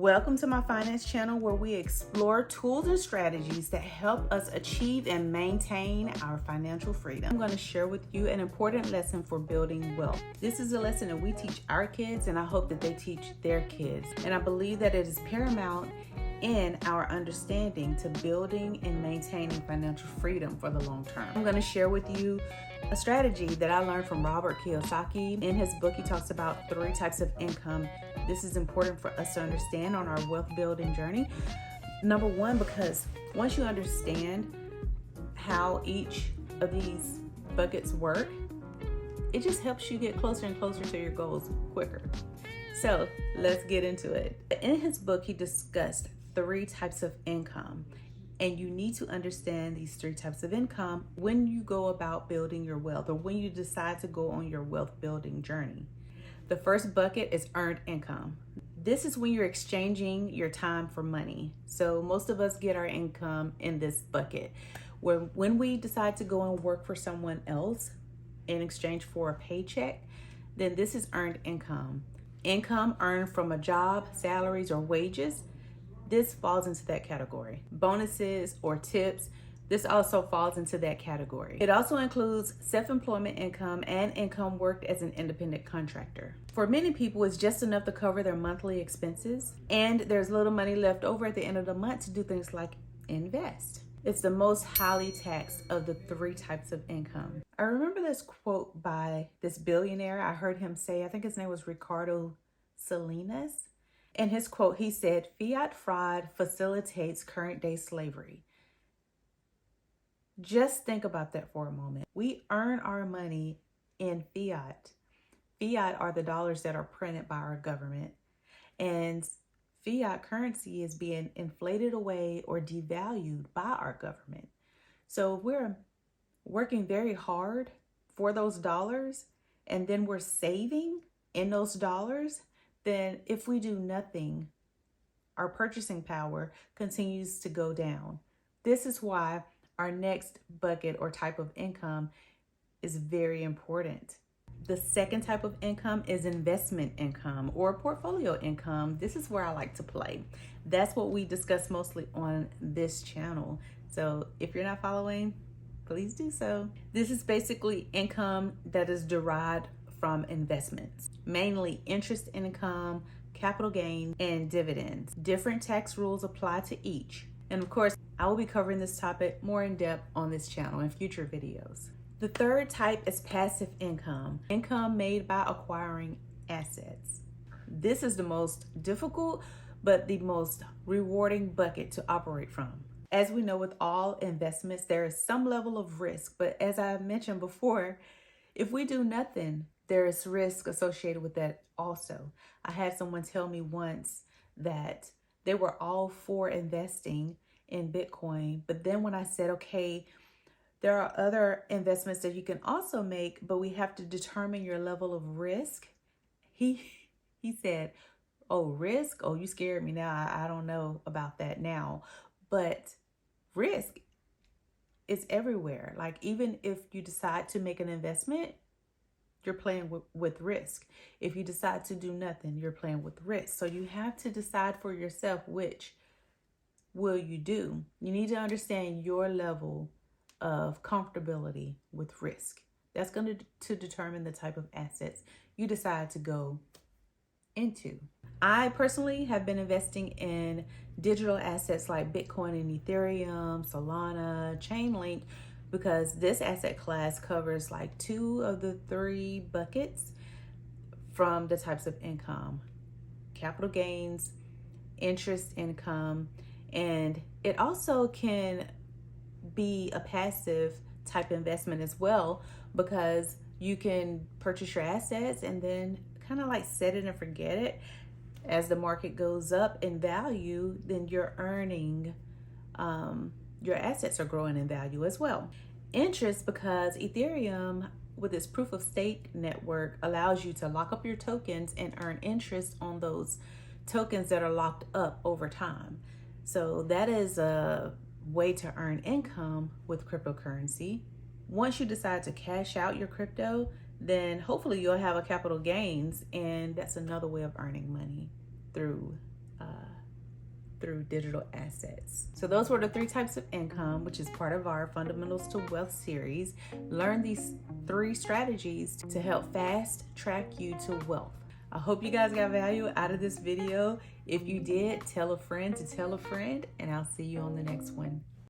Welcome to my finance channel where we explore tools and strategies that help us achieve and maintain our financial freedom. I'm going to share with you an important lesson for building wealth. This is a lesson that we teach our kids, and I hope that they teach their kids. And I believe that it is paramount in our understanding to building and maintaining financial freedom for the long term. I'm going to share with you a strategy that I learned from Robert Kiyosaki. In his book, he talks about 3 types of income. This is important for us to understand on our wealth building journey. Number 1, because once you understand how each of these buckets work, it just helps you get closer and closer to your goals quicker. So let's get into it. In his book, he discussed 3 types of income, and you need to understand these 3 types of income when you go about building your wealth or when you decide to go on your wealth building journey. The first bucket is earned income. This is when you're exchanging your time for money. So most of us get our income in this bucket, where when we decide to go and work for someone else in exchange for a paycheck, then this is earned income. Income earned from a job, salaries, or wages, this falls into that category. Bonuses or tips, this also falls into that category. It also includes self-employment income and income worked as an independent contractor. For many people, it's just enough to cover their monthly expenses, and there's little money left over at the end of the month to do things like invest. It's the most highly taxed of the 3 types of income. I remember this quote by this billionaire. I heard him say, I think his name was Ricardo Salinas. In his quote, he said, "Fiat fraud facilitates current day slavery." Just think about that for a moment. We earn our money in fiat. Fiat are the dollars that are printed by our government, and fiat currency is being inflated away or devalued by our government. So if we're working very hard for those dollars and then we're saving in those dollars, then if we do nothing, our purchasing power continues to go down. This is why our next bucket or type of income is very important. The second type of income is investment income or portfolio income. This is where I like to play. That's what we discuss mostly on this channel. So if you're not following, please do so. This is basically income that is derived from investments, mainly interest income, capital gain, and dividends. Different tax rules apply to each. And of course, I will be covering this topic more in depth on this channel in future videos. The third type is passive income, income made by acquiring assets. This is the most difficult, but the most rewarding bucket to operate from. As we know, with all investments, there is some level of risk, but as I mentioned before, if we do nothing, there is risk associated with that also. I had someone tell me once that they were all for investing in Bitcoin, but then when I said, okay, there are other investments that you can also make, but we have to determine your level of risk, he said, "Oh, risk? Oh, you scared me now. I don't know about that now." But risk is everywhere. Like, even if you decide to make an investment, you're playing with risk. If you decide to do nothing, you're playing with risk. So you have to decide for yourself, which will you do? You need to understand your level of comfortability with risk. That's going to determine the type of assets you decide to go into. I personally have been investing in digital assets like Bitcoin and Ethereum, Solana, Chainlink, because this asset class covers like 2 of the 3 buckets from the types of income: capital gains, interest income, and it also can be a passive type investment as well, because you can purchase your assets and then kind of like set it and forget it. As the market goes up in value, then you're earning, your assets are growing in value as well. Interest, because Ethereum with its proof of stake network allows you to lock up your tokens and earn interest on those tokens that are locked up over time. So that is a way to earn income with cryptocurrency. Once you decide to cash out your crypto, then hopefully you'll have a capital gains, and that's another way of earning money through through digital assets. So those were the 3 types of income, which is part of our Fundamentals to Wealth series. Learn these 3 strategies to help fast track you to wealth. I hope you guys got value out of this video. If you did, tell a friend to tell a friend, and I'll see you on the next one.